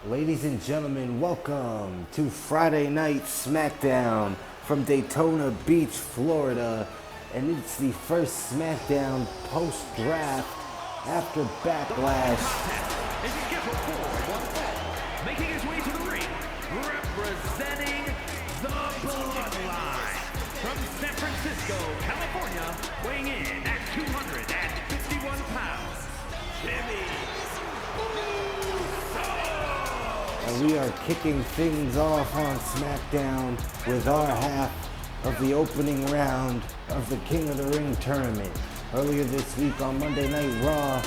Ladies and gentlemen, welcome to Friday Night Smackdown from Daytona Beach, Florida. And it's the first Smackdown post-draft after Backlash. Is scheduled for one fall, making his way to the ring, representing the Bloodline. From San Francisco, California, weighing in at 251 pounds, Jimmy Uso. And we are kicking things off on Smackdown with our half of the opening round of the King of the Ring tournament. Earlier this week on Monday Night Raw,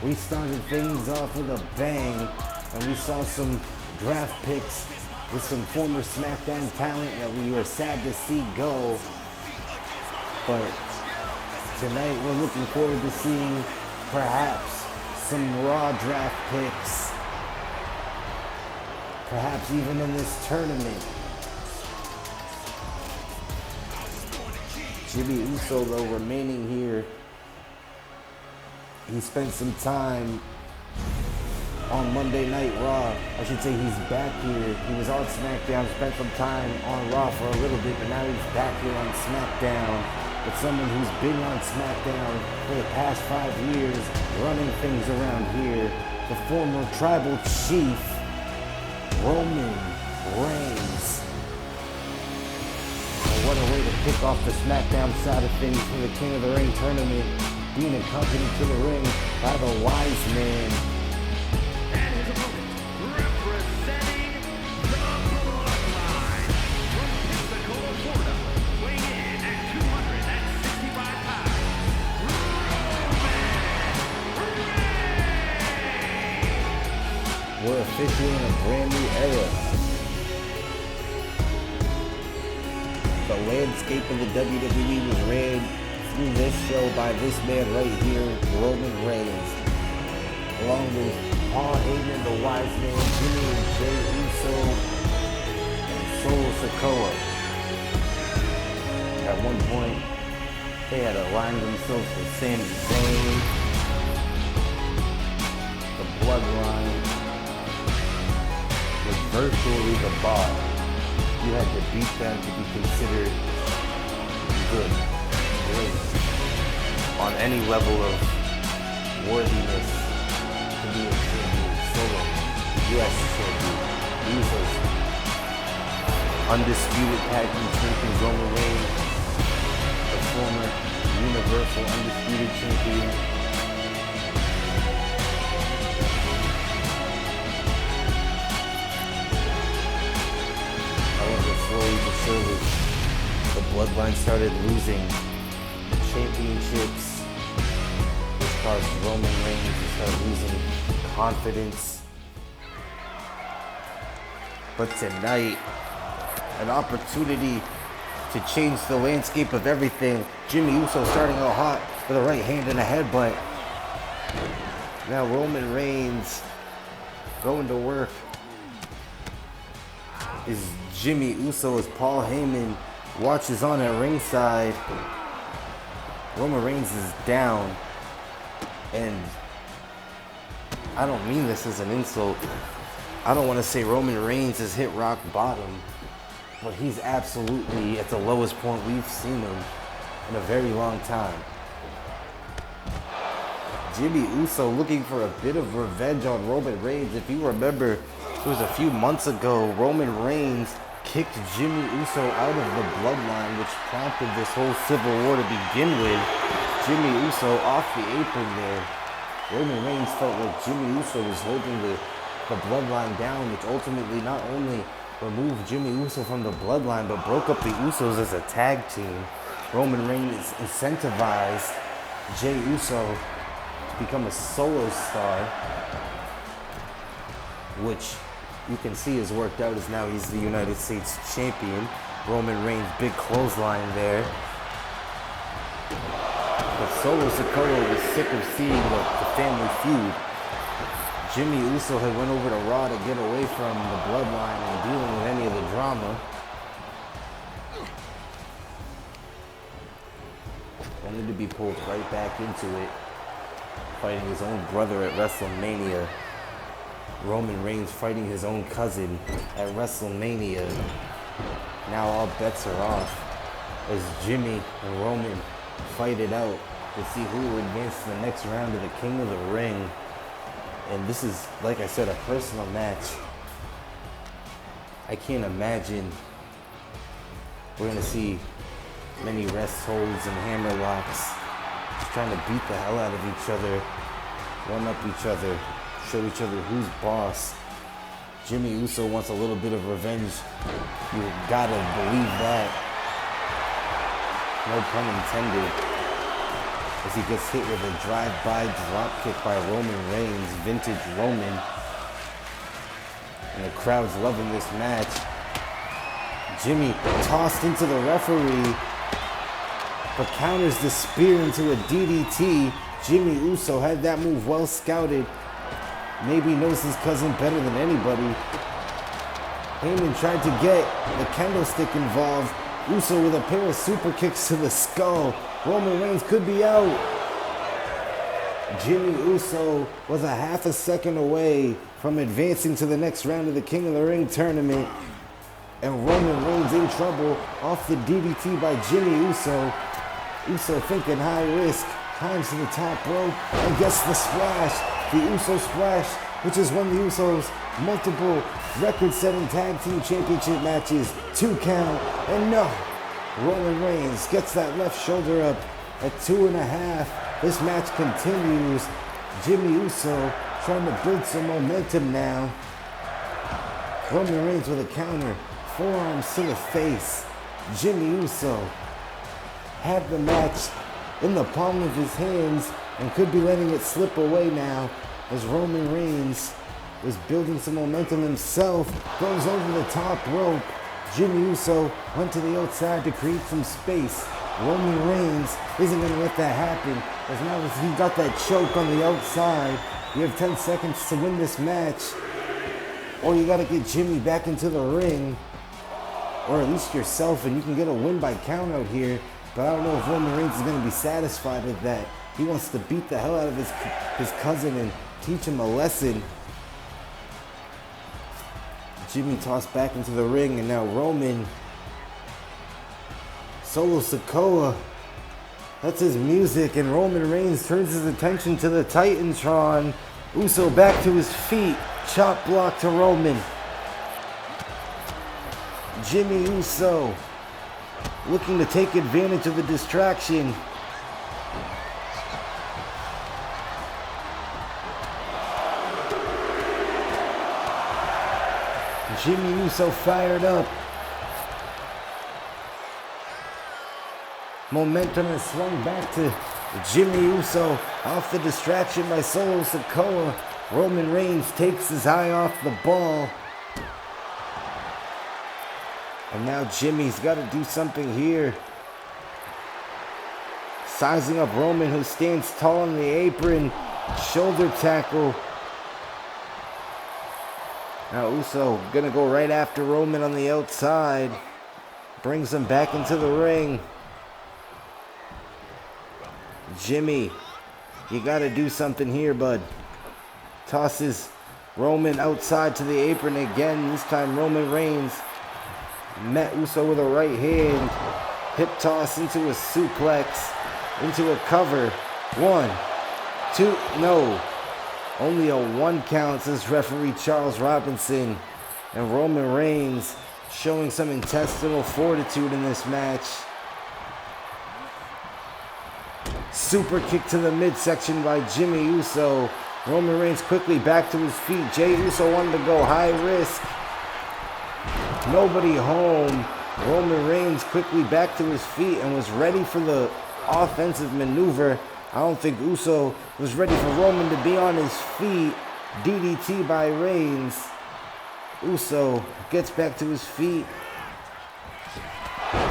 we started things off with a bang, and we saw some draft picks with some former SmackDown talent that we were sad to see go. But tonight we're looking forward to seeing perhaps some Raw draft picks, perhaps even in this tournament. Jimmy Uso, though, remaining here. He spent some time on Monday Night Raw. I should say he's back here. He was on SmackDown, spent some time on Raw for a little bit, but now he's back here on SmackDown with someone who's been on SmackDown for the past 5 years, running things around here. The former tribal chief, Roman Reigns. What a way to kick off the SmackDown side of things for the King of the Ring tournament, being accompanied to the ring by the Wise Man. And his opponent, representing the Bloodline. From Pensacola, Florida, weighing in at 265 pounds, Roman Reigns. We're officially in a brand new era. The landscape of the WWE was ran through this show by this man right here, Roman Reigns, along with Paul Heyman, the Wise Man, Jimmy and Jay Uso, and Solo Sikoa. At one point, they had aligned themselves with Sami Zayn, the Bloodline was virtually the bar. You had to beat them to be considered good, great, on any level of worthiness to be a champion. Solo, US champion, Usos, undisputed tag team champion Roman Reigns, the former Universal undisputed champion. Slowly but surely, the Bloodline started losing championships, which caused Roman Reigns to start losing confidence. But tonight, an opportunity to change the landscape of everything. Jimmy Uso starting out hot with a right hand and a headbutt. Now Roman Reigns going to work is Jimmy Uso as Paul Heyman watches on at ringside. Roman Reigns is down, and I don't mean this as an insult. I don't want to say Roman Reigns has hit rock bottom, but he's absolutely at the lowest point we've seen him in a very long time. Jimmy Uso looking for a bit of revenge on Roman Reigns. If you remember, it was a few months ago, Roman Reigns kicked Jimmy Uso out of the Bloodline, which prompted this whole civil war to begin with. Jimmy Uso off the apron there. Roman Reigns felt like Jimmy Uso was holding the Bloodline down, which ultimately not only removed Jimmy Uso from the Bloodline, but broke up the Usos as a tag team. Roman Reigns incentivized Jey Uso to become a solo star, which you can see has worked out as now he's the United States champion. Roman Reigns, big clothesline there. But Solo Sikoa was sick of seeing the family feud. Jimmy Uso had went over to Raw to get away from the Bloodline and dealing with any of the drama. Only to be pulled right back into it, fighting his own brother at WrestleMania. Roman Reigns fighting his own cousin at WrestleMania. Now all bets are off as Jimmy and Roman fight it out to see who will advance to the next round of the King of the Ring. And this is, like I said, a personal match. I can't imagine we're going to see many rest holds and hammer locks, just trying to beat the hell out of each other, one up each other, show each other who's boss. Jimmy Uso wants a little bit of revenge. You gotta believe that. No pun intended. As he gets hit with a drive-by dropkick by Roman Reigns, vintage Roman. And the crowd's loving this match. Jimmy tossed into the referee, but counters the spear into a DDT. Jimmy Uso had that move well scouted. Maybe knows his cousin better than anybody. Heyman tried to get the kendo stick involved. Uso with a pair of super kicks to the skull. Roman Reigns could be out. Jimmy Uso was a half a second away from advancing to the next round of the King of the Ring tournament. And Roman Reigns in trouble off the DDT by Jimmy Uso. Uso thinking high risk, climbs to the top rope and gets the splash. The Uso splash, which has won the Usos multiple record-setting tag team championship matches. 2 count, and no. Roman Reigns gets that left shoulder up at 2.5. This match continues. Jimmy Uso trying to build some momentum now. Roman Reigns with a counter. Forearms to the face. Jimmy Uso had the match in the palm of his hands and could be letting it slip away now as Roman Reigns was building some momentum himself. Goes over the top rope. Jimmy Uso went to the outside to create some space. Roman Reigns isn't going to let that happen, as now as he got that choke on the outside. You have 10 seconds to win this match, or you got to get Jimmy back into the ring, or at least yourself, and you can get a win by count out here. But I don't know if Roman Reigns is going to be satisfied with that. He wants to beat the hell out of his cousin and teach him a lesson. Jimmy tossed back into the ring, and now Roman. Solo Sikoa. That's his music, and Roman Reigns turns his attention to the Titantron. Uso back to his feet. Chop block to Roman. Jimmy Uso looking to take advantage of the distraction. Jimmy Uso fired up. Momentum has swung back to Jimmy Uso off the distraction by Solo Sikoa. Roman Reigns takes his eye off the ball. And now Jimmy's got to do something here. Sizing up Roman, who stands tall on the apron. Shoulder tackle. Now Uso gonna go right after Roman on the outside. Brings him back into the ring. Jimmy, you gotta do something here, bud. Tosses Roman outside to the apron again. This time Roman Reigns met Uso with a right hand. Hip toss into a suplex. Into a cover. 1, 2, no. Only a 1 count, says referee Charles Robinson. And Roman Reigns showing some intestinal fortitude in this match. Super kick to the midsection by Jimmy Uso. Roman Reigns quickly back to his feet. Jey Uso wanted to go high risk. Nobody home. Roman Reigns quickly back to his feet and was ready for the offensive maneuver. I don't think Uso was ready for Roman to be on his feet. DDT by Reigns. Uso gets back to his feet.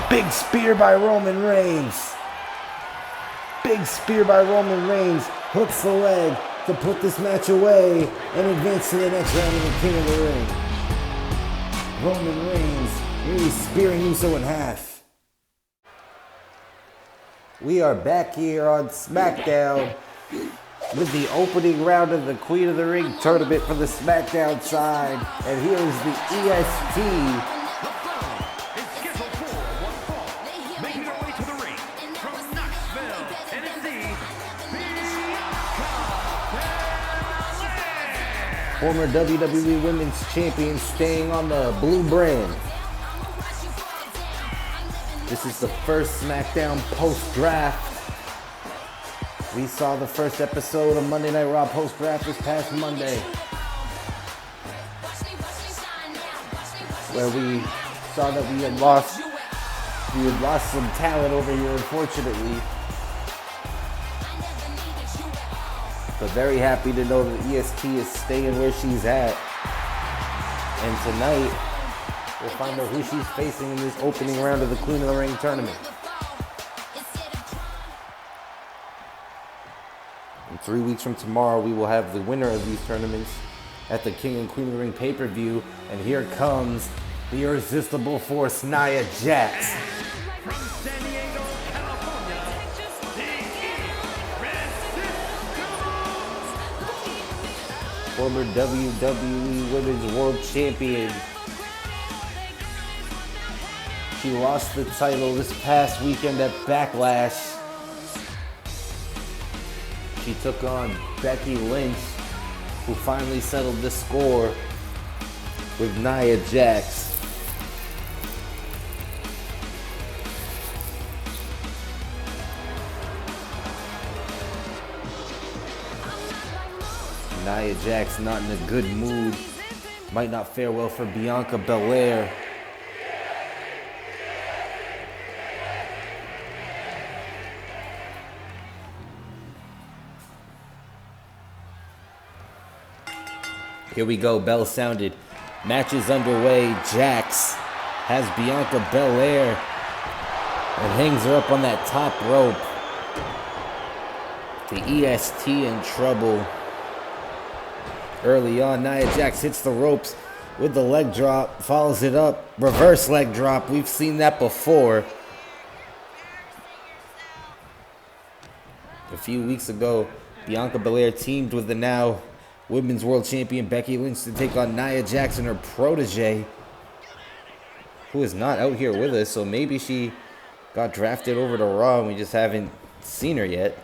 Big spear by Roman Reigns. Big spear by Roman Reigns. Hooks the leg to put this match away and advance to the next round of the King of the Ring. Roman Reigns nearly spearing Uso in half. We are back here on Smackdown. with the opening round of the Queen of the Ring tournament for the SmackDown side. And here is the EST. The following is scheduled for one fall. Making her way to the ring from Knoxville, Tennessee, Bianca Belair. Former WWE Women's Champion staying on the blue brand. This is the first SmackDown post-draft. We saw the first episode of Monday Night Raw post-draft this past Monday, where we saw that we had lost some talent over here, unfortunately. But very happy to know that EST is staying where she's at. And tonight, we'll find out who she's facing in this opening round of the Queen of the Ring tournament. In 3 weeks from tomorrow, we will have the winner of these tournaments at the King and Queen of the Ring pay-per-view. And here comes the irresistible force, Nia Jax. From San Diego, California, Former WWE Women's World Champion. She lost the title this past weekend at Backlash. She took on Becky Lynch, who finally settled the score with Nia Jax. Nia Jax not in a good mood. Might not fare well for Bianca Belair. Here we go, bell sounded. Match is underway. Jax has Bianca Belair and hangs her up on that top rope. The EST in trouble. Early on, Nia Jax hits the ropes with the leg drop, follows it up, reverse leg drop. We've seen that before. A few weeks ago, Bianca Belair teamed with the now Women's World Champion Becky Lynch to take on Nia Jax and her protege, who is not out here with us, so maybe she got drafted over to Raw and we just haven't seen her yet.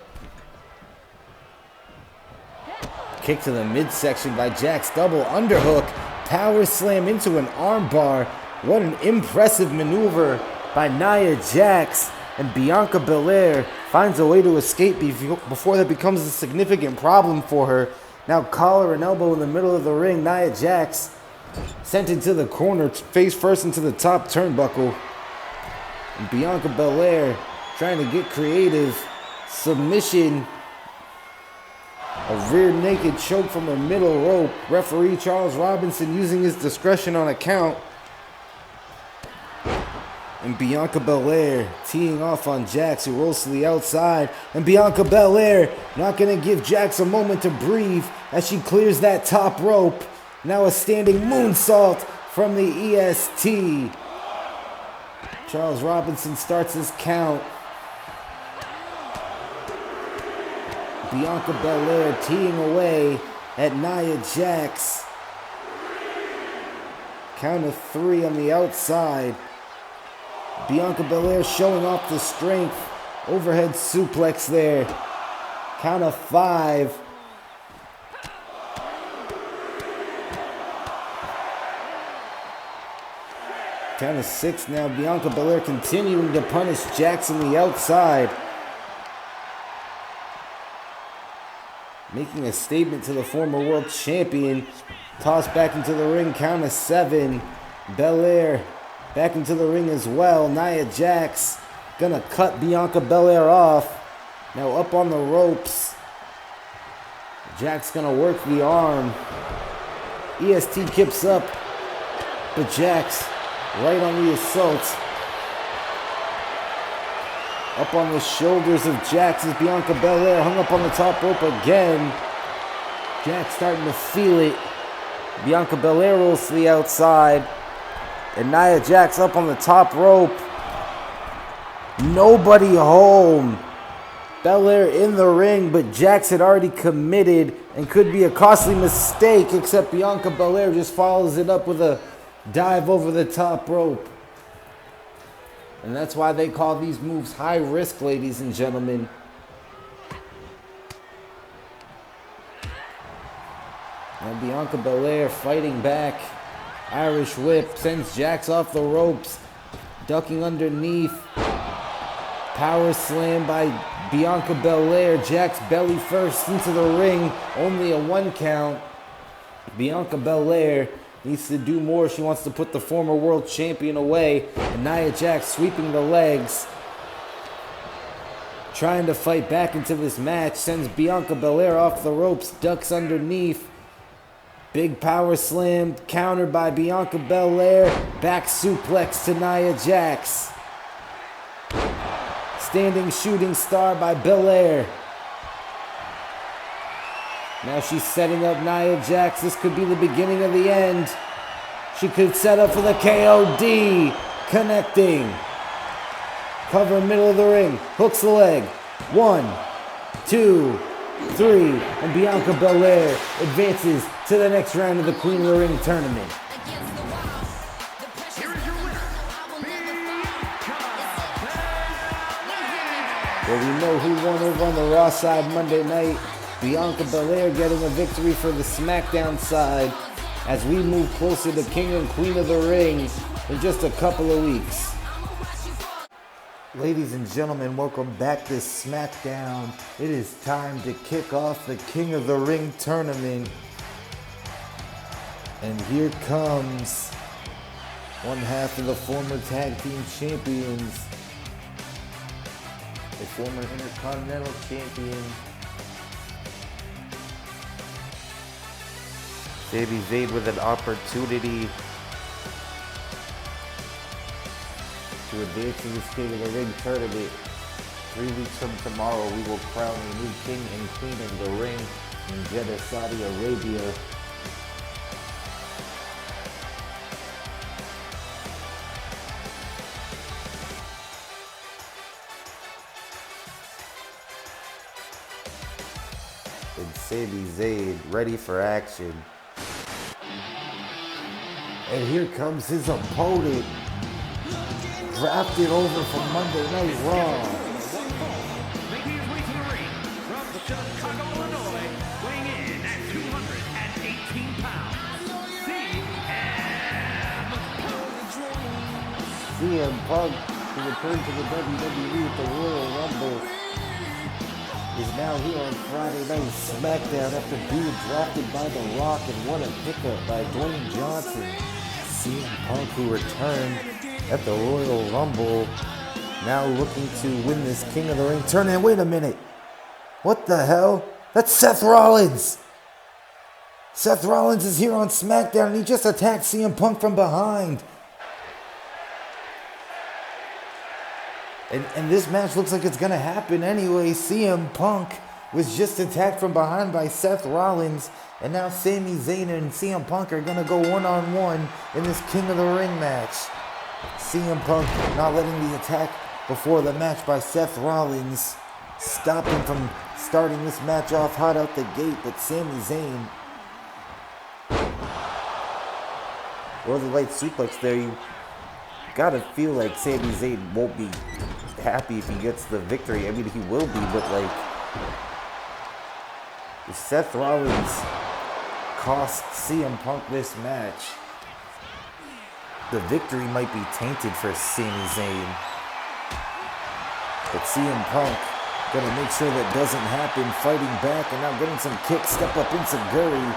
Kick to the midsection by Jax, double underhook, power slam into an armbar. What an impressive maneuver by Nia Jax, and Bianca Belair finds a way to escape before that becomes a significant problem for her. Now collar and elbow in the middle of the ring. Nia Jax sent into the corner, face first into the top turnbuckle. And Bianca Belair trying to get creative. Submission. A rear naked choke from the middle rope. Referee Charles Robinson using his discretion on a count. And Bianca Belair teeing off on Jax, who rolls to the outside. And Bianca Belair not going to give Jax a moment to breathe as she clears that top rope. Now a standing moonsault from the EST. Charles Robinson starts his count. Bianca Belair teeing away at Nia Jax. Count of 3 on the outside. Bianca Belair showing off the strength. Overhead suplex there. Count of 5. Count of 6 now. Bianca Belair continuing to punish Jax on the outside. Making a statement to the former world champion. Tossed back into the ring. Count of 7. Belair back into the ring as well. Nia Jax gonna cut Bianca Belair off. Now up on the ropes. Jax gonna work the arm. EST kips up, but Jax right on the assault. Up on the shoulders of Jax is Bianca Belair, hung up on the top rope again. Jax starting to feel it. Bianca Belair rolls to the outside. And Nia Jax up on the top rope. Nobody home. Belair in the ring, but Jax had already committed and could be a costly mistake, except Bianca Belair just follows it up with a dive over the top rope. And that's why they call these moves high risk, ladies and gentlemen. And Bianca Belair fighting back. Irish whip sends Jax off the ropes. Ducking underneath. Power slam by Bianca Belair. Jax belly first into the ring. Only a 1 count. Bianca Belair needs to do more. She wants to put the former world champion away. And Nia Jax sweeping the legs. Trying to fight back into this match. Sends Bianca Belair off the ropes. Ducks underneath. Big power slam. Countered by Bianca Belair. Back suplex to Nia Jax. Standing shooting star by Belair. Now she's setting up Nia Jax. This could be the beginning of the end. She could set up for the KOD. Connecting. Cover middle of the ring. Hooks the leg. 1, 2, 3. And Bianca Belair advances to the next round of the Queen of the Ring tournament. Well, we know who won over on the Raw side Monday night. Bianca Belair getting a victory for the Smackdown side as we move closer to King and Queen of the Ring in just a couple of weeks. Ladies and gentlemen, welcome back to Smackdown. It is time to kick off the King of the Ring tournament. And here comes one half of the former tag team champions. The former Intercontinental Champion, Sami Zayn, with an opportunity to advance to this King of the Ring tournament. 3 weeks from tomorrow, we will crown a new King and Queen of the Ring in Jeddah, Saudi Arabia. And Sami Zayn ready for action. And here comes his opponent, drafted over from Monday Night Raw. Making his way to the ring from Chicago, Illinois, weighing in at 218 pounds, CM Punk, who returned to the WWE at the Royal Rumble, is now here on Friday Night Smackdown after being drafted by The Rock, and what a pickup by Dwayne Johnson. CM Punk, who returned at the Royal Rumble, now looking to win this King of the Ring tournament. Wait a minute. What the hell? That's Seth Rollins. Seth Rollins is here on SmackDown, and he just attacked CM Punk from behind. And this match looks like it's going to happen anyway. CM Punk was just attacked from behind by Seth Rollins. And now Sami Zayn and CM Punk are going to go one-on-one in this King of the Ring match. CM Punk not letting the attack before the match by Seth Rollins stop him from starting this match off hot out the gate. But Sami Zayn, Northern Light suplex there. You gotta feel like Sami Zayn won't be happy if he gets the victory. I mean, he will be, but like, if Seth Rollins cost CM Punk this match, the victory might be tainted for Sami Zayn. But CM Punk gonna make sure that doesn't happen, fighting back and now getting some kicks, step up into Guri.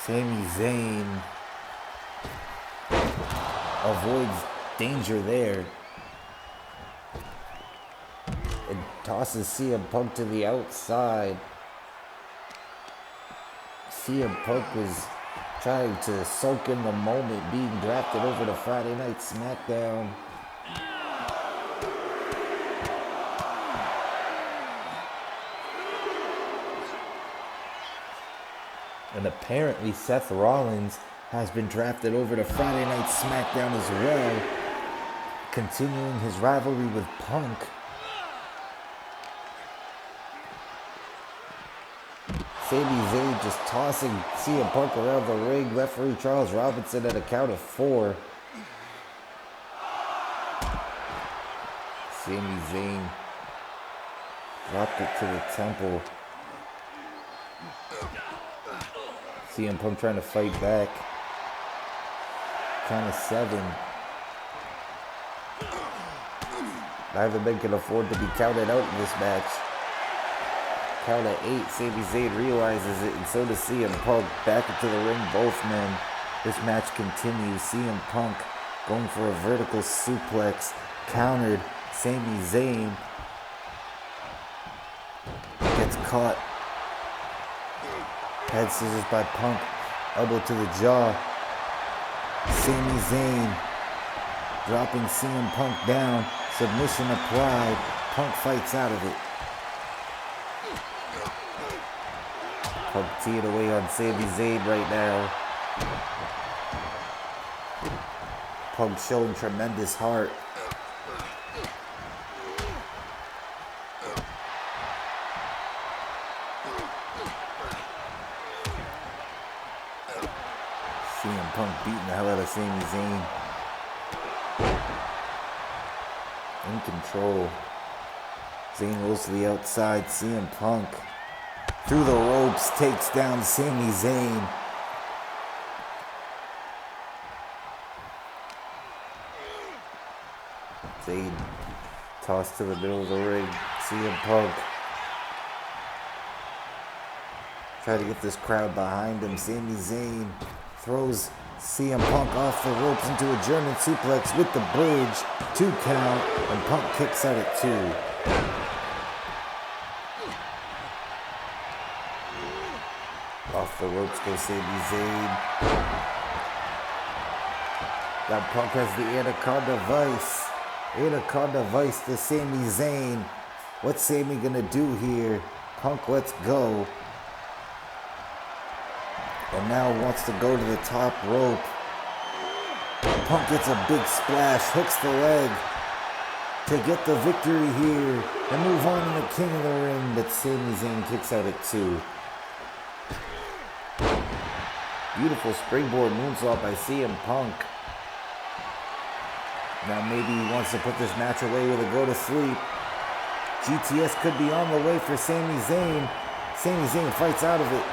Sami Zayn avoids danger there and tosses CM Punk to the outside. CM Punk was trying to soak in the moment, being drafted over to Friday Night Smackdown. And apparently Seth Rollins has been drafted over to Friday Night Smackdown as well, continuing his rivalry with Punk. Sami Zayn just tossing CM Punk around the ring. Referee Charles Robinson at a count of 4. Sami Zayn dropped it to the temple. CM Punk trying to fight back. Count of 7. Neither men can afford to be counted out in this match. Count of 8. Sami Zayn realizes it, and so does CM Punk. Back into the ring, both men. This match continues. CM Punk going for a vertical suplex. Countered. Sami Zayn gets caught. Head scissors by Punk. Elbow to the jaw. Sami Zayn dropping CM Punk down. Submission applied. Punk fights out of it. Punk teeing away on Sami Zayn right now. Punk showing tremendous heart. CM Punk beating the hell out of Sami Zayn. In control. Zayn rolls to the outside. CM Punk through the ropes takes down Sami Zayn. Zayn tossed to the middle of the ring. CM Punk try to get this crowd behind him. Sami Zayn throws CM Punk off the ropes into a German suplex with the bridge. 2 count, and Punk kicks out at 2. Off the ropes goes Sami Zayn. Now Punk has the Anaconda Vice. Anaconda Vice to Sami Zayn. What's Sami gonna do here? Punk lets go. And now wants to go to the top rope. Punk gets a big splash, hooks the leg to get the victory here and move on to the King of the Ring, but Sami Zayn kicks out at 2. Beautiful springboard moonsault by CM Punk. Now maybe he wants to put this match away with a go to sleep. GTS could be on the way for Sami Zayn. Sami Zayn fights out of it.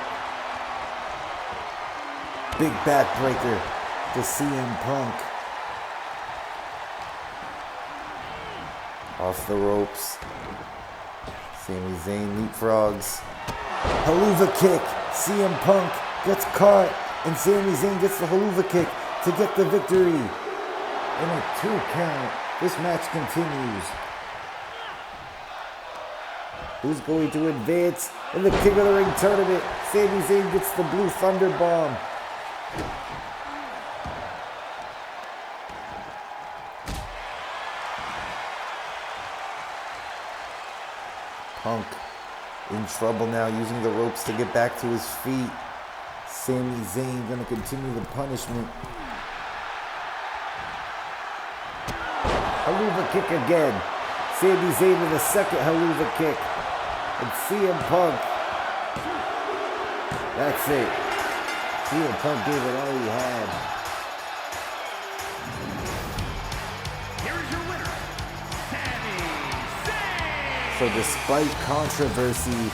Big backbreaker to CM Punk. Off the ropes. Sami Zayn leapfrogs. Haluva kick. CM Punk gets caught, and Sami Zayn gets the haluva kick to get the victory. In a 2 count, this match continues. Who's going to advance in the King of the Ring tournament? Sami Zayn gets the Blue Thunder Bomb. Punk in trouble now, using the ropes to get back to his feet. Sami Zayn gonna continue the punishment. Haluva kick again. Sami Zayn with a second haluva kick. And CM Punk. That's it. CM Punk gave it all he had. Here is your winner, Sami Zayn. So despite controversy,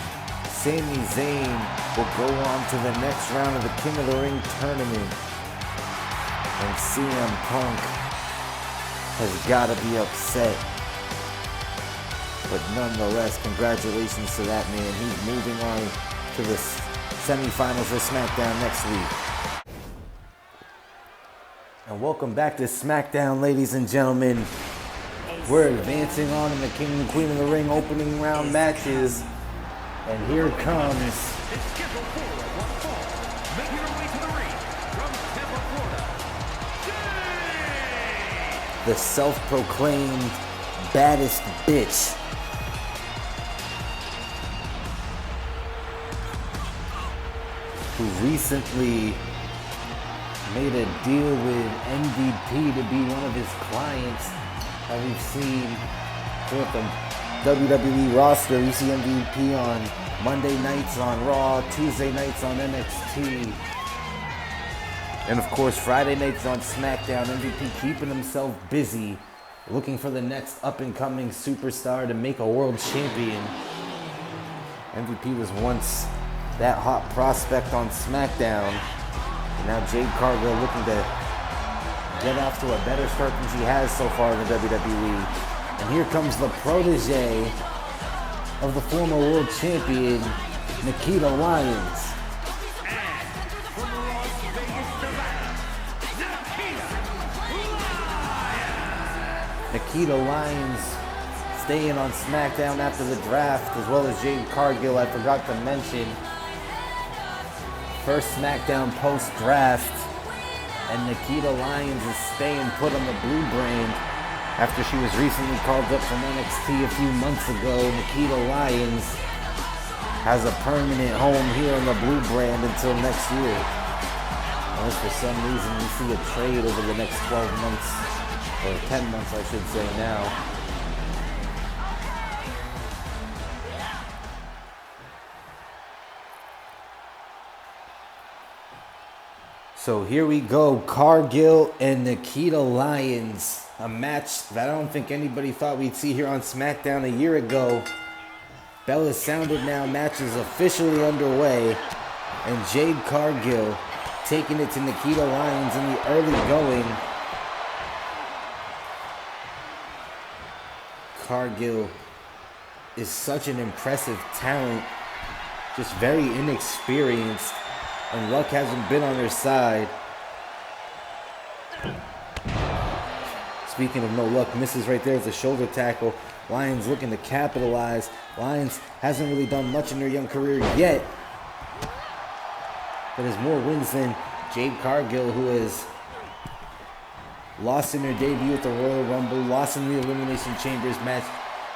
Sami Zayn will go on to the next round of the King of the Ring tournament. And CM Punk has got to be upset. But nonetheless, congratulations to that man. He's moving on to the semifinals of SmackDown next week. And welcome back to SmackDown, ladies and gentlemen. We're advancing on in the King and Queen of the Ring opening round matches. And here comes It's scheduled for one fall. Making her way to the ring from Tampa, Florida, the self-proclaimed baddest bitch. Who recently made a deal with MVP to be one of his clients that we've seen throughout the WWE roster. We see MVP on Monday nights on Raw, Tuesday nights on NXT, and of course Friday nights on SmackDown. MVP keeping himself busy, looking for the next up-and-coming superstar to make a world champion. MVP was once that hot prospect on SmackDown. And now Jade Cargill looking to get off to a better start than she has so far in the WWE. And here comes the protege of the former world champion, Nikita Lyons. Nikita Lyons staying on SmackDown after the draft, as well as Jade Cargill, I forgot to mention. First SmackDown post-draft, and Nikita Lyons is staying put on the Blue brand after she was recently called up from NXT a few months ago. Nikita Lyons has a permanent home here on the Blue brand until next year. Unless for some reason we see a trade over the next 12 months, or 10 months I should say now. So here we go, Cargill and Nikita Lyons, a match that I don't think anybody thought we'd see here on SmackDown a year ago. Bell is sounded now, match is officially underway, and Jade Cargill taking it to Nikita Lyons in the early going. Cargill is such an impressive talent, just very inexperienced. And luck hasn't been on her side. Speaking of no luck, misses right there as a shoulder tackle. Lyons looking to capitalize. Lyons hasn't really done much in her young career yet, but has more wins than Jade Cargill, who has lost in her debut at the Royal Rumble, lost in the Elimination Chambers match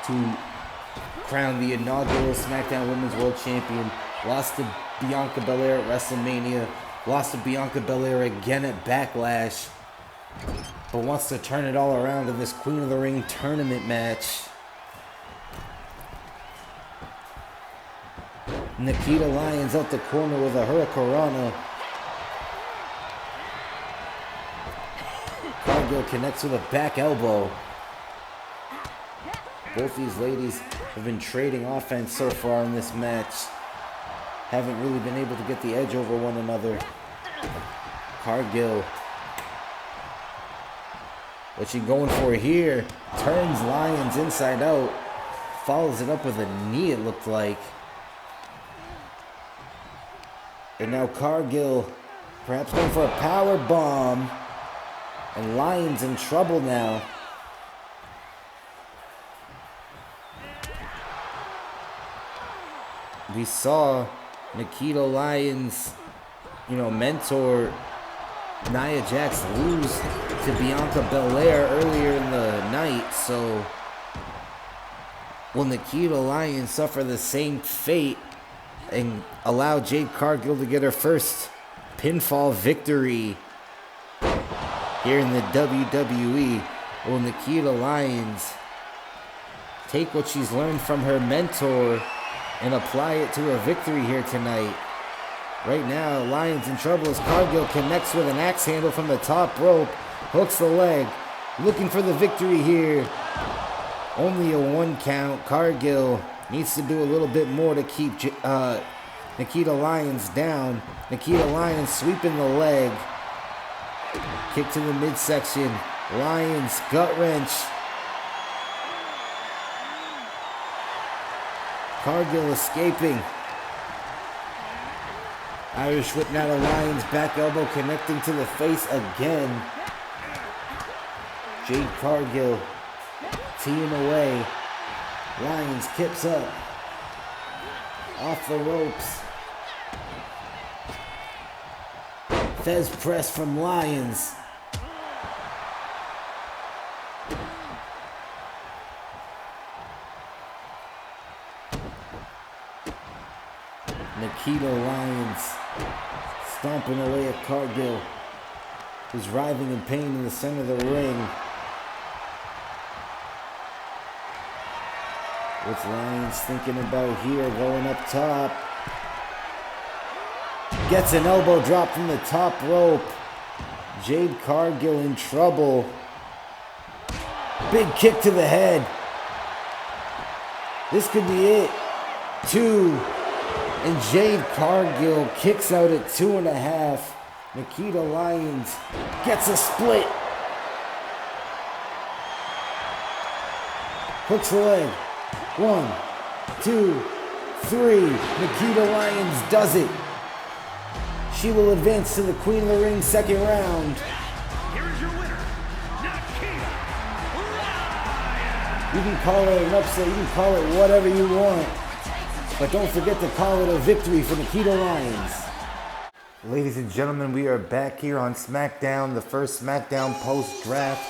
to crown the inaugural SmackDown Women's World Champion, lost to Bianca Belair at WrestleMania, lost to Bianca Belair again at Backlash, but wants to turn it all around in this Queen of the Ring tournament match. Nikita Lyons out the corner with a Hurricanrana. Cargill connects with a back elbow. Both these ladies have been trading offense so far in this match. Haven't really been able to get the edge over one another. Cargill, what's she going for here? Turns Lyons inside out. Follows it up with a knee, it looked like. And now Cargill perhaps going for a power bomb. And Lyons in trouble now. We saw Nikita Lyons, mentor Nia Jax lose to Bianca Belair earlier in the night. So will Nikita Lyons suffer the same fate and allow Jade Cargill to get her first pinfall victory here in the WWE? Will Nikita Lyons take what she's learned from her mentor and apply it to a victory here tonight? Right now, Lyons in trouble as Cargill connects with an axe handle from the top rope, hooks the leg, looking for the victory here. Only a 1 count. Cargill needs to do a little bit more to keep Nikita Lyons down. Nikita Lyons sweeping the leg. Kick to the midsection. Lyons gut wrench. Cargill escaping. Irish whip now to Lyons, back elbow connecting to the face again. Jade Cargill teeing away. Lyons kips up. Off the ropes. Fez press from Lyons. Nikita Lyons stomping away at Cargill. who's writhing in pain in the center of the ring. What's Lyons thinking about here? Going up top. Gets an elbow drop from the top rope. Jade Cargill in trouble. Big kick to the head. This could be it. 2. And Jade Cargill kicks out at 2.5. Nikita Lyons gets a split. Hooks the leg. 1, 2, 3. Nikita Lyons does it. She will advance to the Queen of the Ring second round. Here is your winner, Nikita Lyons. You can call it an upset, you can call it whatever you want. But don't forget to call it a victory for Nikita Lyons. Ladies and gentlemen, we are back here on Smackdown, the first Smackdown post-draft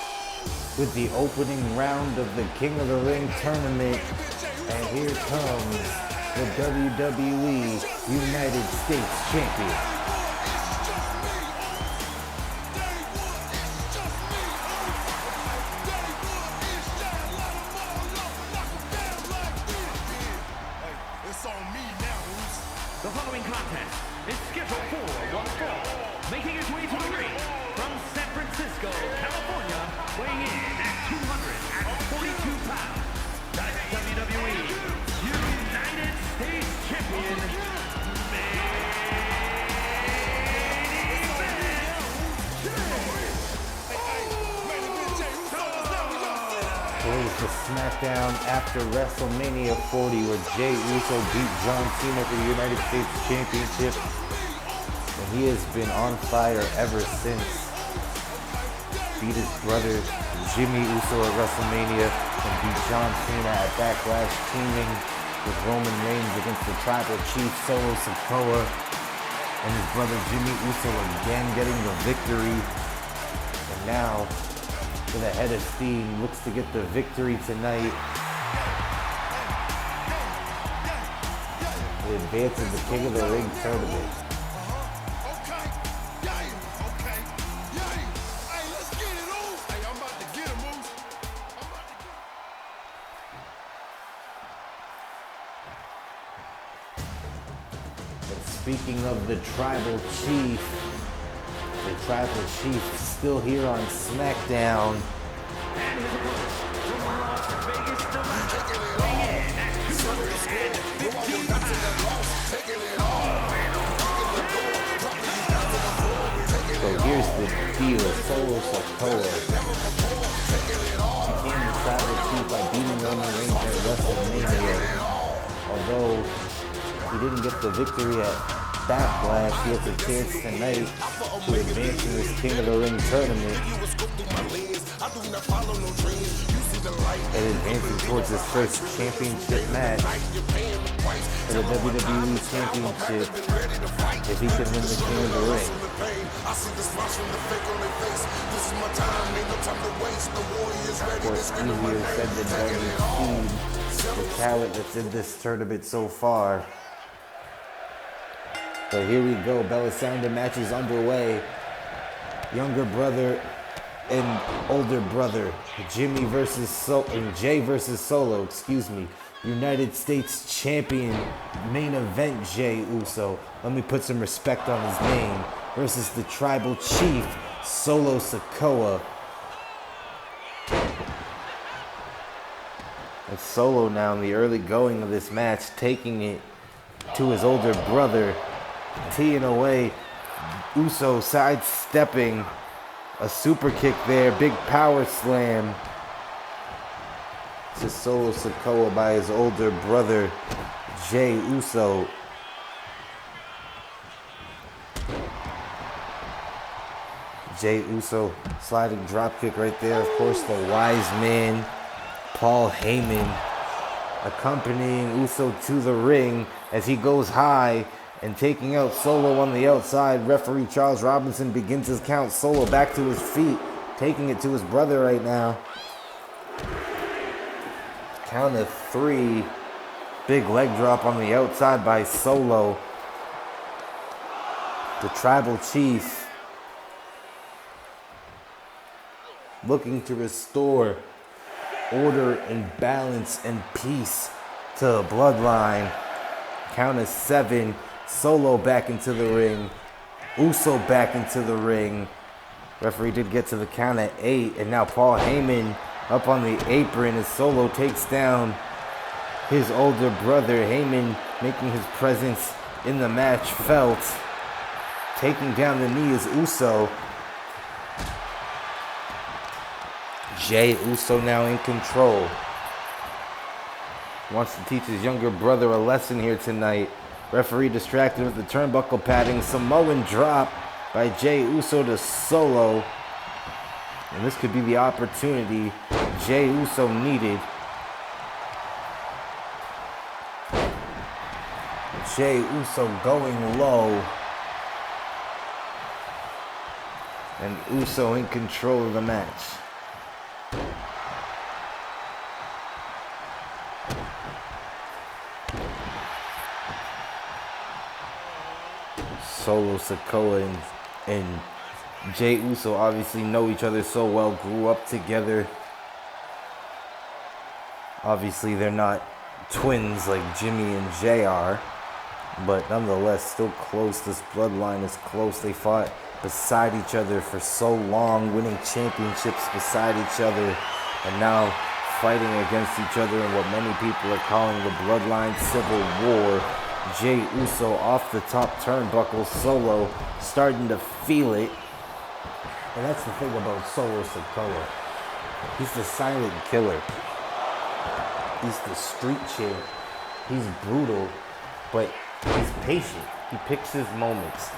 with the opening round of the King of the Ring tournament. And here comes the WWE United States Champion. The following contest is scheduled for one fall. Making his way to the ring from San Francisco, California, weighing in at 242 pounds, the WWE United States Champion, main Today for Smackdown after WrestleMania 40, where Jey Uso beat John Cena for the United States Championship. And he has been on fire ever since. Beat his brother Jimmy Uso at WrestleMania and beat John Cena at Backlash, teaming with Roman Reigns against the Tribal Chief Solo Sikoa. And his brother Jimmy Uso again getting the victory. And now, for the head of steam, looks to get the victory tonight. It advances the King of the Ring tournament. And speaking of the Tribal Chief, the Tribal Chief still here on SmackDown. and his opponent from Las Vegas, Nevada, weighing in at 215 pounds. So here's the deal, Solo Sikoa became the Tribal Chief by beating Roman Reigns at WrestleMania. Although he didn't get the victory at Backlash, he has a chance tonight to advance in this King of the Ring tournament and advancing towards his first championship match for the WWE Championship if he can win the King of the Ring. Of course, easier said than done to see the talent that's in this tournament so far. But here we go, Bella Sounder match is underway. Younger brother and older brother, Jay versus Solo, excuse me. United States Champion, main event Jey Uso. Let me put some respect on his name. Versus the Tribal Chief, Solo Sikoa. It's Solo now in the early going of this match, taking it to his older brother, teeing away. Uso sidestepping a super kick there, big power slam to Solo Sikoa by his older brother, Jey Uso. Jey Uso sliding dropkick right there. Of course, the wise man, Paul Heyman, accompanying Uso to the ring as he goes high and taking out Solo on the outside. Referee Charles Robinson begins his count. Solo back to his feet, taking it to his brother right now. Count of 3. Big leg drop on the outside by Solo. The Tribal Chief looking to restore order and balance and peace to the Bloodline. Count of 7, Solo back into the ring, Uso back into the ring. Referee did get to the count at 8, and now Paul Heyman up on the apron as Solo takes down his older brother. Heyman making his presence in the match felt. Taking down the knee is Uso. Jey Uso now in control. Wants to teach his younger brother a lesson here tonight. Referee distracted with the turnbuckle padding. Samoan drop by Jey Uso to Solo. And this could be the opportunity Jey Uso needed. Jey Uso going low. And Uso in control of the match. Solo Sikoa and Jey Uso obviously know each other so well, grew up together. Obviously they're not twins like Jimmy and Jay are, but nonetheless still close. This bloodline is close. They fought beside each other for so long, winning championships beside each other, and now fighting against each other in what many people are calling the Bloodline Civil War. Jey Uso off the top turnbuckle, Solo starting to feel it. And that's the thing about Solo Sikoa. He's the silent killer. He's the street champ. He's brutal, but he's patient. He picks his moments.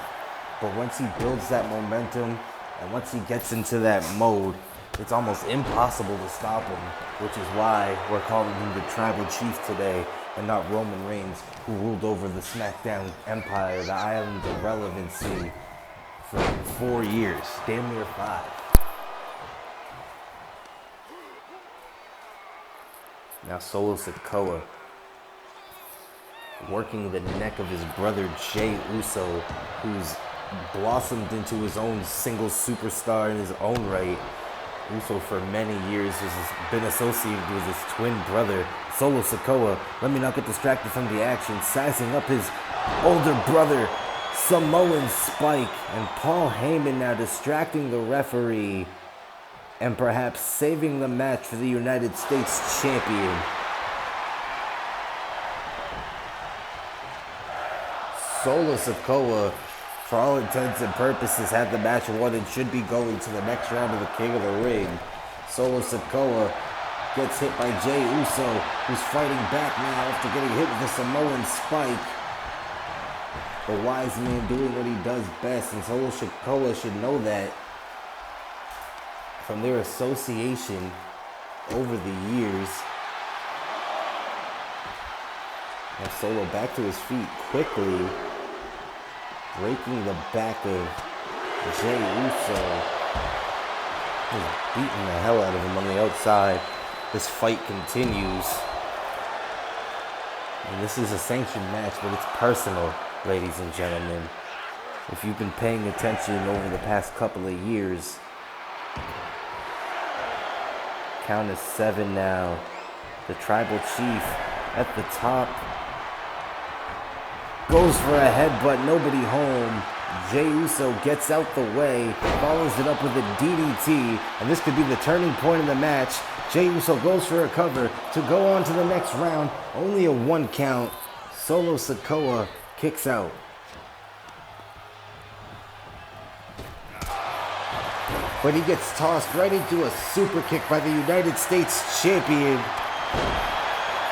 But once he builds that momentum, and once he gets into that mode, it's almost impossible to stop him, which is why we're calling him the Tribal Chief today, and not Roman Reigns, who ruled over the Smackdown Empire, the Island of Relevancy, for 4 years, damn near 5. Now Solo Sikoa working the neck of his brother Jey Uso, who's blossomed into his own single superstar in his own right. Uso for many years has been associated with his twin brother, Solo Sikoa. Let me not get distracted from the action. Sizing up his older brother, Samoan Spike. And Paul Heyman now distracting the referee and perhaps saving the match for the United States champion. Solo Sikoa, for all intents and purposes, had the match won and should be going to the next round of the King of the Ring. Solo Sikoa gets hit by Jey Uso, who's fighting back now after getting hit with a Samoan Spike. The wise man doing what he does best, and Solo Sikoa should know that from their association over the years. Now Solo back to his feet quickly, breaking the back of Jey Uso. He's beating the hell out of him on the outside. This fight continues. And this is a sanctioned match, but it's personal, ladies and gentlemen. If you've been paying attention over the past couple of years, count is 7 now. The Tribal Chief at the top goes for a headbutt, nobody home. Jey Uso gets out the way, follows it up with a DDT, and this could be the turning point in the match. Jey Uso goes for a cover to go on to the next round. Only a 1 count. Solo Sikoa kicks out. But he gets tossed right into a super kick by the United States champion.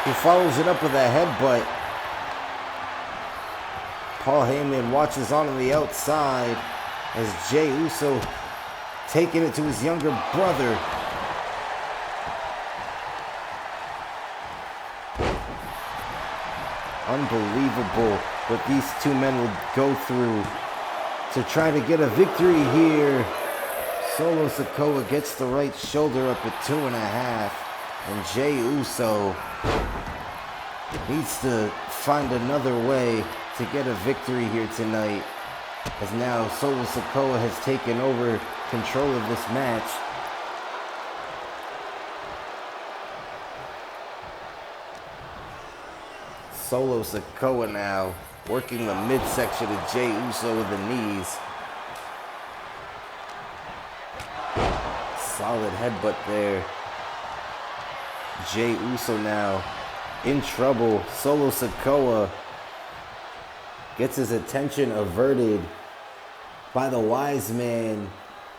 He follows it up with a headbutt. Paul Heyman watches on the outside as Jey Uso taking it to his younger brother. Unbelievable what these two men will go through to try to get a victory here. Solo Sikoa gets the right shoulder up at 2.5, and Jey Uso needs to find another way to get a victory here tonight, as now Solo Sikoa has taken over control of this match. Solo Sikoa now working the midsection of Jey Uso with the knees. Solid headbutt there. Jey Uso now in trouble. Solo Sikoa gets his attention averted by the wise man,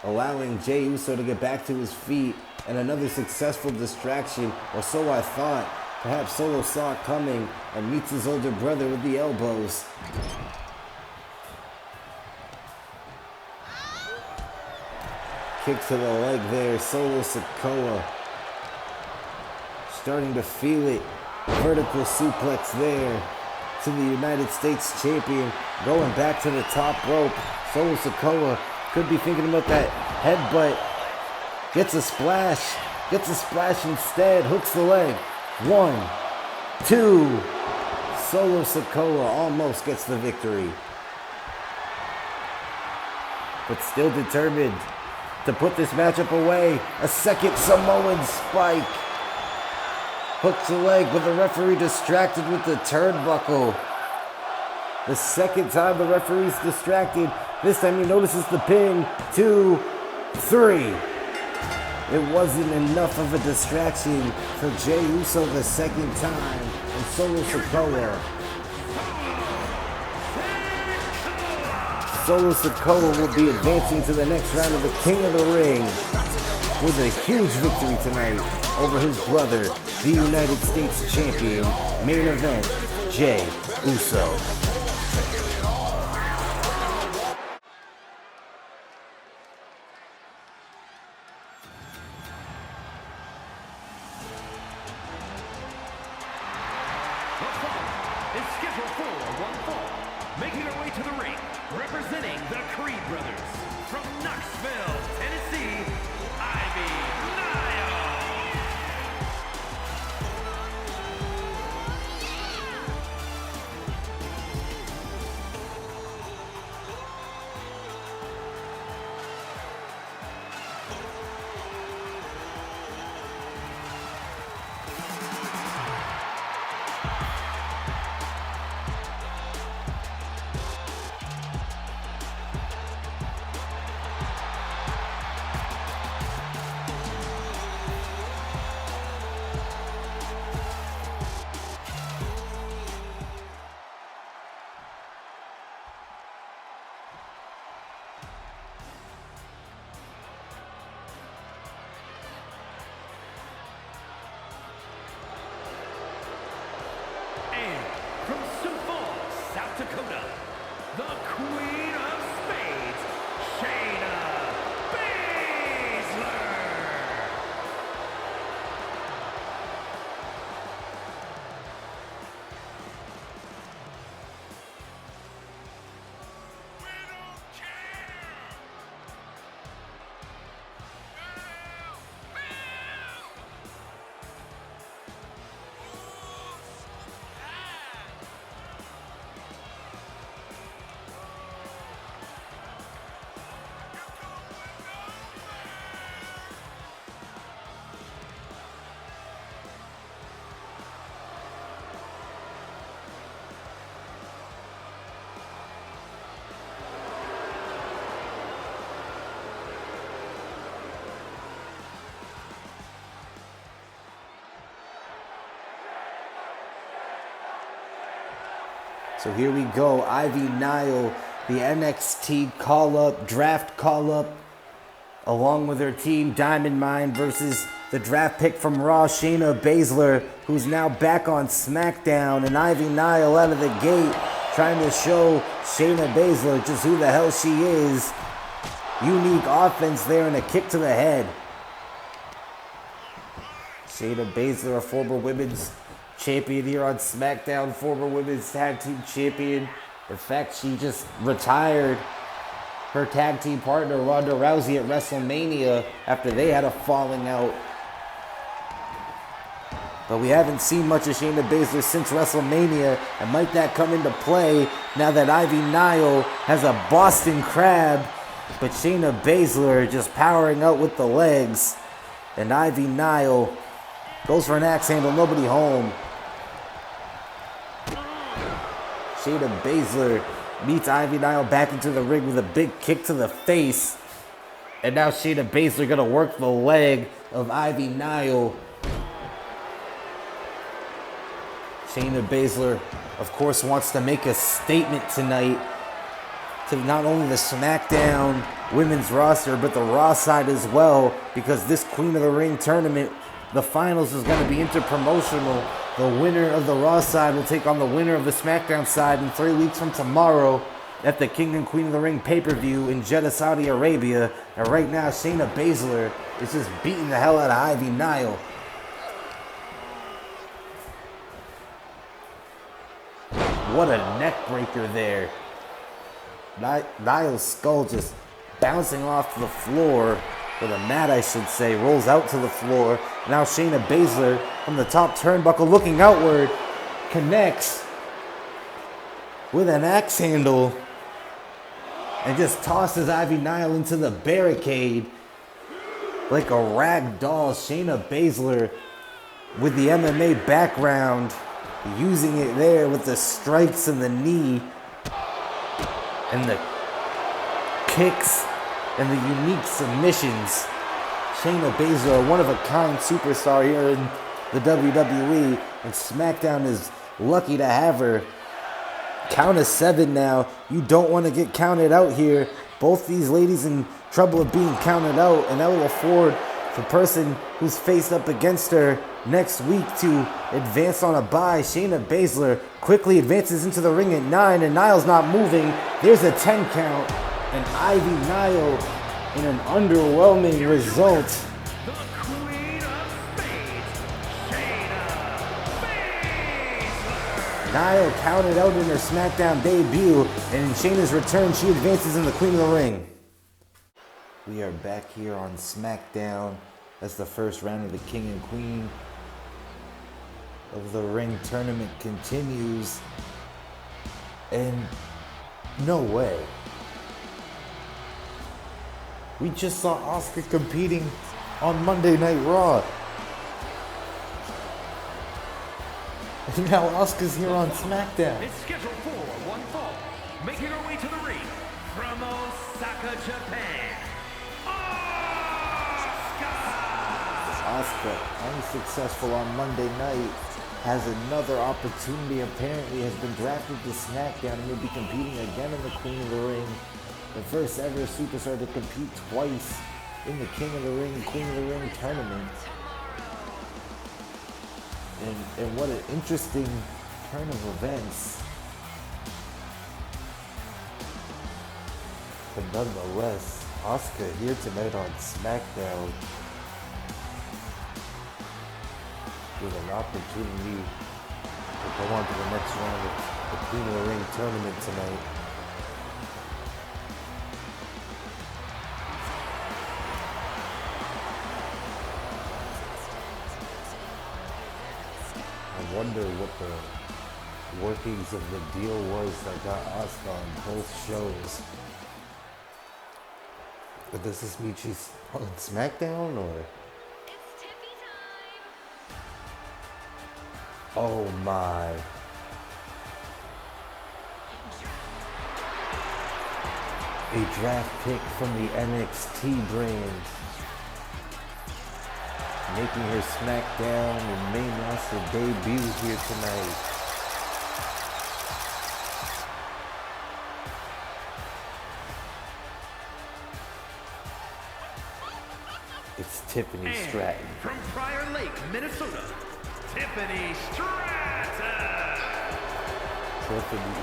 allowing Jey Uso to get back to his feet, and another successful distraction, or so I thought. Perhaps Solo saw it coming and meets his older brother with the elbows. Kick to the leg there, Solo Sikoa starting to feel it. Vertical suplex there to the United States champion, going back to the top rope. Solo Sikoa could be thinking about that headbutt. Gets a splash instead, hooks the leg. 1, 2. Solo Sikoa almost gets the victory, but still determined to put this matchup away. A second Samoan spike. Hooks the leg, but the referee distracted with the turnbuckle. The second time the referee's distracted. This time he notices the pin. 2, 3. It wasn't enough of a distraction for Jey Uso the second time, and Solo Sikoa. Solo Sikoa will be advancing to the next round of the King of the Ring with a huge victory tonight over his brother, the United States champion. Main event, Jey Uso. Is scheduled for one fall, making her way to the ring, representing the Creed brothers from Knoxville, Tennessee, Ivy Nile. From Sioux Falls, South Dakota, the Queen of Spades, Shayna Baszler. So here we go, Ivy Nile, the NXT call-up, draft call-up, along with her team Diamond Mine versus the draft pick from Raw, Shayna Baszler, who's now back on Smackdown, and Ivy Nile out of the gate trying to show Shayna Baszler just who the hell she is. Unique offense there and a kick to the head. Shayna Baszler, a former women's champion here on SmackDown, former women's tag team champion. In fact, she just retired her tag team partner Ronda Rousey at WrestleMania after they had a falling out. But we haven't seen much of Shayna Baszler since WrestleMania, and might that come into play now that Ivy Nile has a Boston Crab, but Shayna Baszler just powering out with the legs, and Ivy Nile goes for an axe handle, nobody home. Shayna Baszler meets Ivy Nile back into the ring with a big kick to the face. And now Shayna Baszler gonna work the leg of Ivy Nile. Shayna Baszler, of course, wants to make a statement tonight to not only the SmackDown women's roster, but the Raw side as well, because this Queen of the Ring tournament, the finals is going to be interpromotional. The winner of the Raw side will take on the winner of the SmackDown side in 3 weeks from tomorrow at the King and Queen of the Ring pay-per-view in Jeddah, Saudi Arabia. And right now, Shayna Baszler is just beating the hell out of Ivy Nile. What a neck breaker there. Nile's skull just bouncing off to the floor, or the mat I should say, rolls out to the floor. Now Shayna Baszler from the top turnbuckle looking outward, connects with an axe handle and just tosses Ivy Nile into the barricade like a rag doll. Shayna Baszler with the MMA background, using it there with the strikes and the knee and the kicks and the unique submissions. Shayna Baszler, a one-of-a-kind superstar here in the WWE, and SmackDown is lucky to have her. Count of 7 now. You don't want to get counted out here. Both these ladies in trouble of being counted out, and that will afford the person who's faced up against her next week to advance on a bye. Shayna Baszler quickly advances into the ring at 9, and Nile's not moving. There's a 10 count, and Ivy Nile in an underwhelming result. The Queen of Spades, Shayna Baszler. Nile counted out in her SmackDown debut, and in Shayna's return, she advances in the Queen of the Ring. We are back here on SmackDown as the first round of the King and Queen of the Ring tournament continues. And no way. We just saw Asuka competing on Monday Night Raw. And now Asuka's here on SmackDown. It's scheduled for one fall, making her way to the ring from Osaka, Japan. Asuka, unsuccessful on Monday night, has another opportunity. Apparently has been drafted to SmackDown and will be competing again in the Queen of the Ring. The first ever superstar to compete twice in the King of the Ring, Queen of the Ring tournament. And what an interesting turn of events. But nonetheless, Asuka here tonight on SmackDown with an opportunity to go on to the next round of the Queen of the Ring tournament tonight. I wonder what the workings of the deal was that got Asuka on both shows. But does this mean she's on SmackDown or? Oh my. A draft pick from the NXT brand. Making her SmackDown and main roster debut here tonight. It's Tiffany Stratton. From Prior Lake, Minnesota, Tiffany Stratton. Tiffany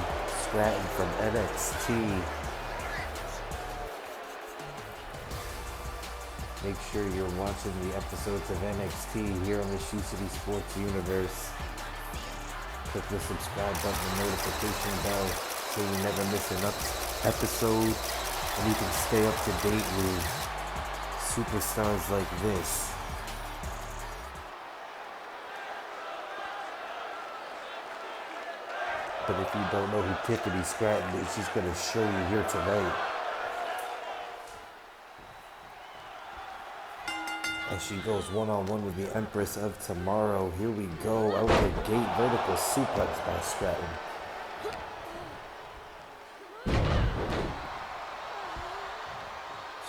Stratton from NXT. Make sure you're watching the episodes of NXT here on the Shoe City Sports Universe. Click the subscribe button and notification bell so you never miss an episode, and you can stay up to date with superstars like this. But if you don't know who Tiffany Stratton is, she's going to show you here tonight. As she goes one-on-one with the Empress of Tomorrow. Here we go. Out the gate, vertical suplex by Stratton.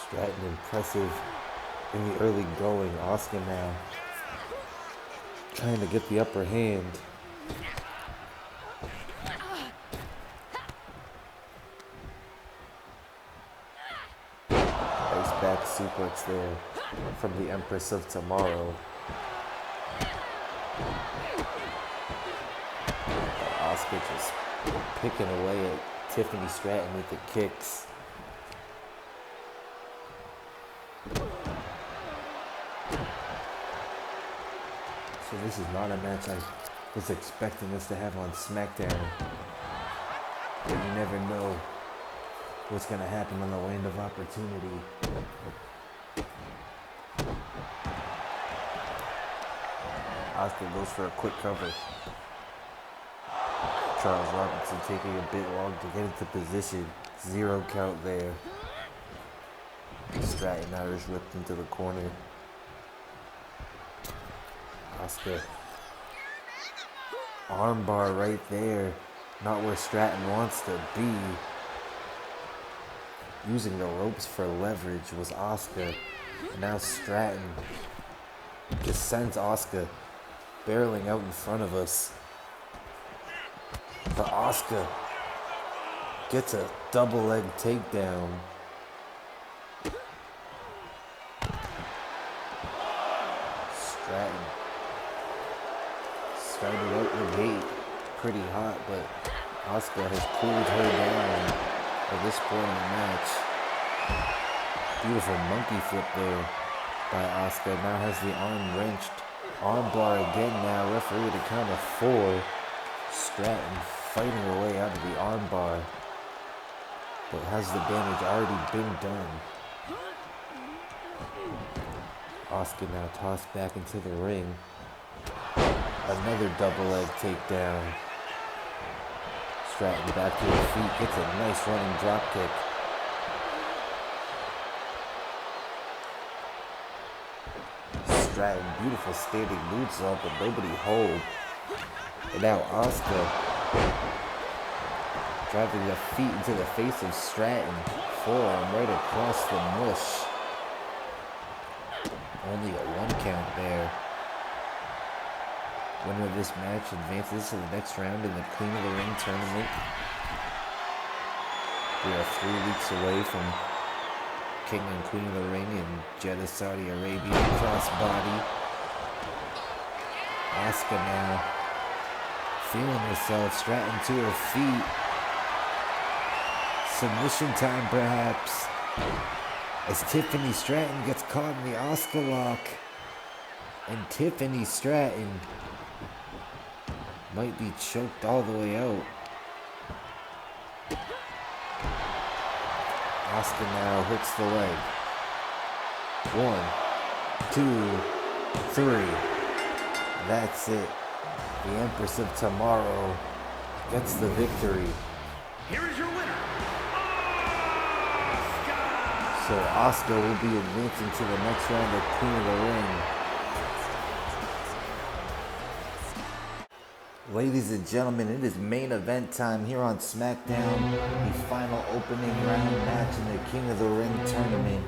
Stratton impressive in the early going. Asuka now trying to get the upper hand. Nice back suplex there from the Empress of Tomorrow. Asuka just picking away at Tiffany Stratton with the kicks. So this is not a match I was expecting us to have on Smackdown. But you never know what's going to happen on the land of opportunity. Asuka goes for a quick cover. Charles Robinson taking a bit long to get into position. 0 count there. Stratton Irish whipped into the corner. Asuka. Armbar right there. Not where Stratton wants to be. Using the ropes for leverage was Asuka. And now Stratton just sends Asuka barreling out in front of us. But Asuka gets a double leg takedown. Stratton started out the gate pretty hot, but Asuka has cooled her down at this point in the match. Beautiful monkey flip there by Asuka. Now has the arm wrenched. Armbar again now. Referee to count of 4. Stratton fighting her way out of the armbar. But has the damage already been done? Asuka now tossed back into the ring. Another double leg takedown. Stratton back to her feet. Gets a nice running drop kick. Stratton, beautiful standing moonsault, but nobody hold. And now Asuka driving the feet into the face of Stratton. Forearm right across the mush. Only a 1 count there. Winner of this match advances to the next round in the Queen of the Ring tournament. We are 3 weeks away from King and Queen of the Ring in Jeddah, Saudi Arabia. Crossbody. Asuka now feeling herself. Stratton to her feet. Submission time perhaps. As Tiffany Stratton gets caught in the Asuka lock. And Tiffany Stratton might be choked all the way out. Asuka now hooks the leg. 1, 2, 3. That's it. The Empress of Tomorrow gets the victory. Here is your winner, So Asuka will be advancing to the next round of Queen of the Ring. Ladies and gentlemen, it is main event time here on Smackdown. The final opening round match in the King of the Ring tournament.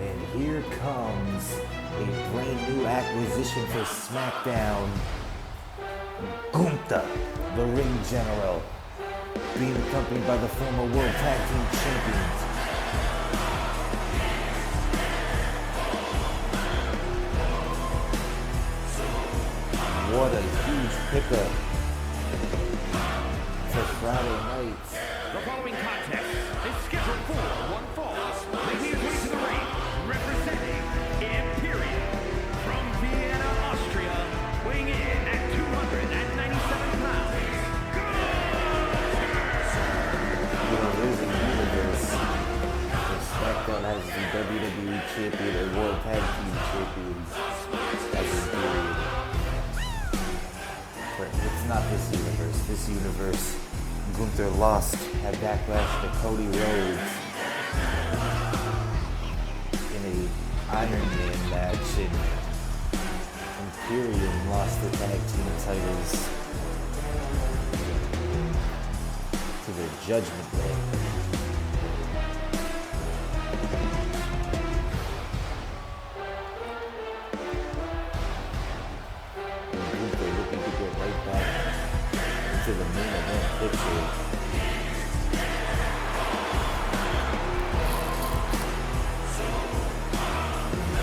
And here comes a brand new acquisition for Smackdown. Gunther, the Ring General, being accompanied by the former World Tag Team Champions. What a huge pickup for Friday nights. The following contest is scheduled for one fall. Making his way to the ring, representing Imperium from Vienna, Austria, weighing in at 297 pounds. You know, there's a universe where Smackdown has the WWE Champion and World Tag Team Champions as Imperium. But it's not this universe. This universe, Gunther lost at Backlash to Cody Rhodes in a Iron Man match, and Imperium lost the tag team titles to the Judgment Day. into the main event picture.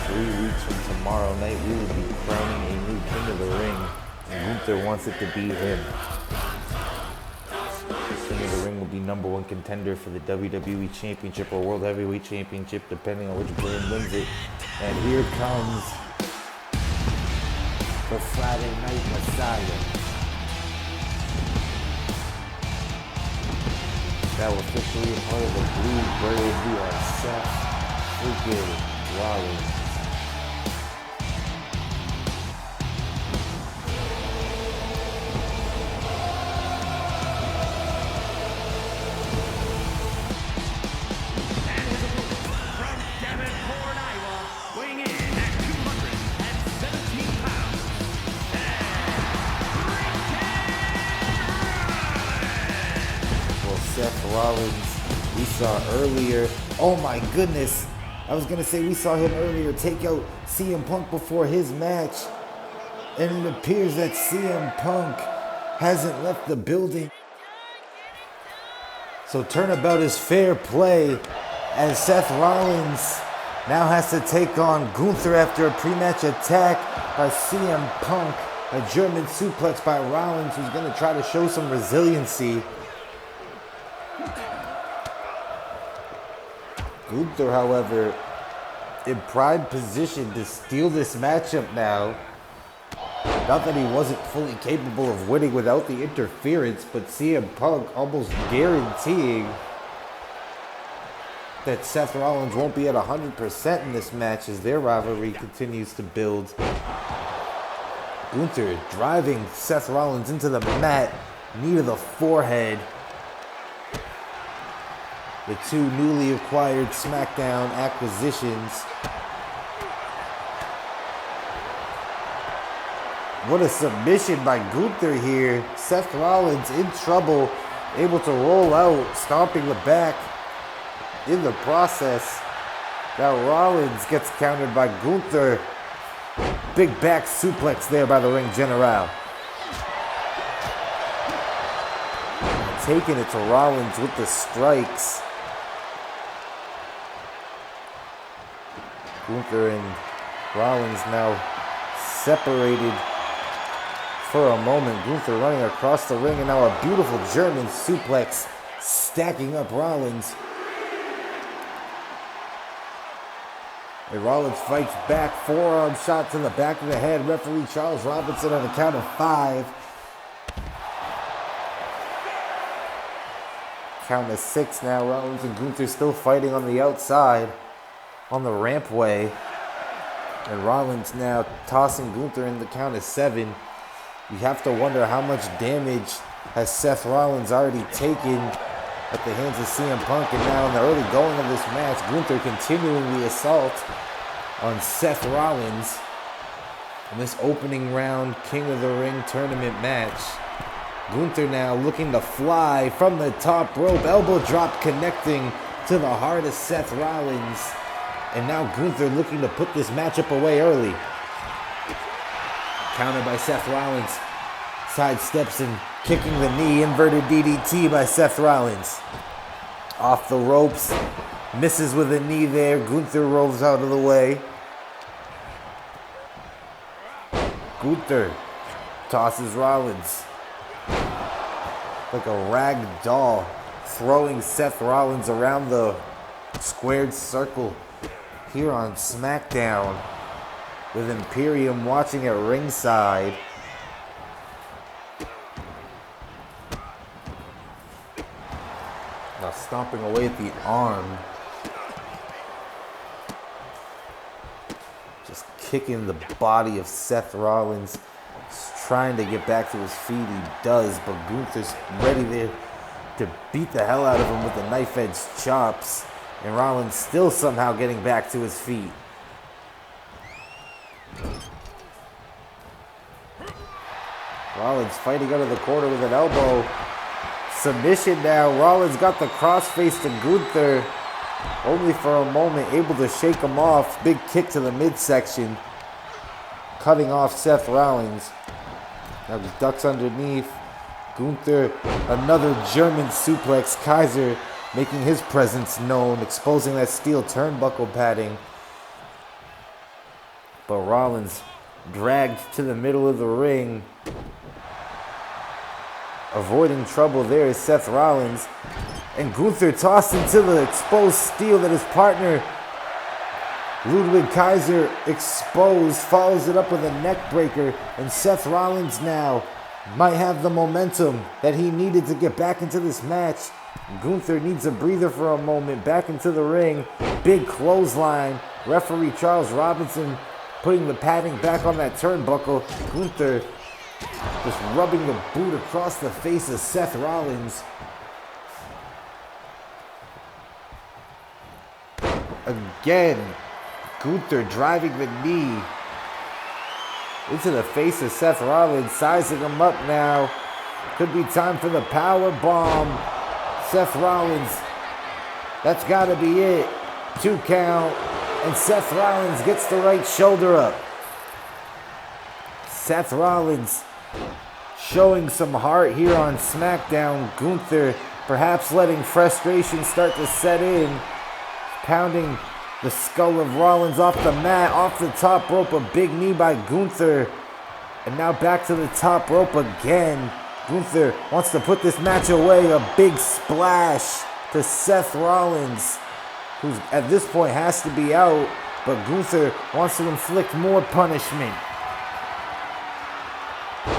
3 weeks from tomorrow night, we will be crowning a new King of the Ring, and Gunther wants it to be him. King of the Ring will be #1 contender for the WWE Championship or World Heavyweight Championship, depending on which brand wins it. And here comes the Friday Night Messiah. That was officially a part of the Blue Bird. We are Seth freaking Rollins. Seth Rollins, we saw earlier. Oh my goodness. I was going to say we saw him earlier take out CM Punk before his match. And it appears that CM Punk hasn't left the building. So turnabout is fair play as Seth Rollins now has to take on Gunther after a pre-match attack by CM Punk. A German suplex by Rollins, who's going to try to show some resiliency. Gunther, however, in prime position to steal this matchup now. Not that he wasn't fully capable of winning without the interference, but CM Punk almost guaranteeing that Seth Rollins won't be at 100% in this match as their rivalry continues to build. Gunther driving Seth Rollins into the mat, knee to the forehead. The two newly acquired Smackdown acquisitions. What a submission by Gunther here. Seth Rollins in trouble, able to roll out, stomping the back in the process. Now Rollins gets countered by Gunther. Big back suplex there by the ring general. Taking it to Rollins with the strikes. Gunther and Rollins now separated for a moment. Gunther running across the ring and now a beautiful German suplex stacking up Rollins. And Rollins fights back, forearm shot to the back of the head. Referee Charles Robinson on the count of 5. Count of 6 now. Rollins and Gunther still fighting on the outside on the rampway. And Rollins now tossing Gunther in the count of 7. You have to wonder how much damage has Seth Rollins already taken at the hands of CM Punk. And now in the early going of this match, Gunther continuing the assault on Seth Rollins in this opening round King of the Ring tournament match. Gunther now looking to fly from the top rope, elbow drop connecting to the heart of Seth Rollins. And now Gunther looking to put this matchup away early. Countered by Seth Rollins. Sidesteps and kicking the knee. Inverted DDT by Seth Rollins. Off the ropes. Misses with a knee there. Gunther rolls out of the way. Gunther tosses Rollins like a rag doll, throwing Seth Rollins around the squared circle here on SmackDown with Imperium watching at ringside. Now stomping away at the arm. Just kicking the body of Seth Rollins. Just trying to get back to his feet. He does, but Gunther's ready there to beat the hell out of him with the knife-edge chops. And Rollins still somehow getting back to his feet. Rollins fighting out of the corner with an elbow. Submission now. Rollins got the crossface to Gunther. Only for a moment, able to shake him off. Big kick to the midsection. Cutting off Seth Rollins. Now he ducks underneath. Gunther, another German suplex. Kaiser making his presence known, exposing that steel turnbuckle padding. But Rollins dragged to the middle of the ring. Avoiding trouble there is Seth Rollins. And Gunther tossed into the exposed steel that his partner Ludwig Kaiser exposed, follows it up with a neck breaker, and Seth Rollins now might have the momentum that he needed to get back into this match. Gunther needs a breather for a moment, back into the ring, big clothesline. Referee Charles Robinson putting the padding back on that turnbuckle. Gunther just rubbing the boot across the face of Seth Rollins. Again, Gunther driving the knee into the face of Seth Rollins, sizing him up now. Could be time for the power bomb. Seth Rollins, that's got to be it. 2 count, and Seth Rollins gets the right shoulder up. Seth Rollins showing some heart here on Smackdown. Gunther perhaps letting frustration start to set in, pounding the skull of Rollins off the mat, off the top rope, a big knee by Gunther. And now back to the top rope again. Gunther wants to put this match away, a big splash to Seth Rollins, who at this point has to be out, but Gunther wants to inflict more punishment.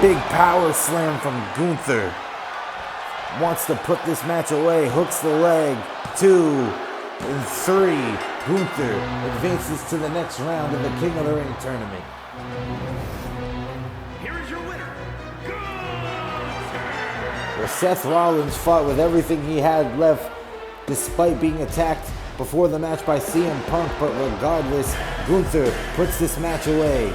Big power slam from Gunther. Wants to put this match away, hooks the leg, 2 and 3. Gunther advances to the next round of the King of the Ring tournament. Here is your winner, Gunther! Well, Seth Rollins fought with everything he had left, despite being attacked before the match by CM Punk, but regardless, Gunther puts this match away.